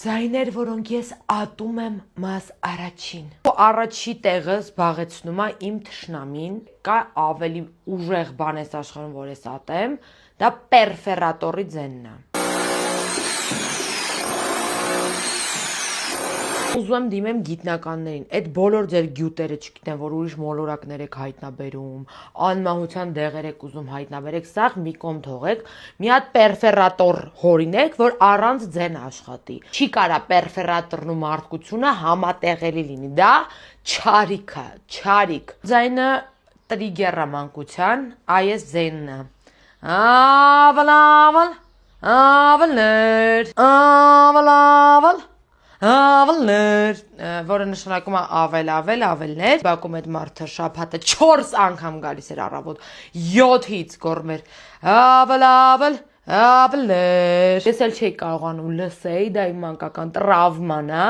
Ձայներ, որոնք ես ատում եմ մաս առաջին։ Առաջի տեղը զբաղեցնում է իմ թշնամին, կա ավելի ուժեղ բան ես աշխարհում, որ ես ատեմ, դա պերֆերատորի ձենն է։ Ուզում եմ դիմեմ գիտնականներին, այդ բոլոր ձեր գյուտերը, չգիտեմ, որ ուրիշ մոլորակներ եք հայտնաբերում, անմահության դեղեր եք ուզում հայտնաբերեք, սաղ մի կողմ թողեք, մի հատ պերֆերատոր հորինեք, որ առանց ձեն աշխատի։ Չի կարա պերֆերատորն ու մարդկությունը համատեղելի լինի, դա չարիք է, չարիք։ Ձայնը տրիգեր է մանկության, այս ձայնն է։ Ավալ, ավալներ, ավալ, ավալներ, որը նշանակում է ավելներ, բակում այդ մարդը շաբաթը 4 անգամ գալիս էր առավոտ 7-ից գոռում էր ավալներ։ Ես էլ չէի կարողանում լսեի, դա իմ մանկական տրավման է։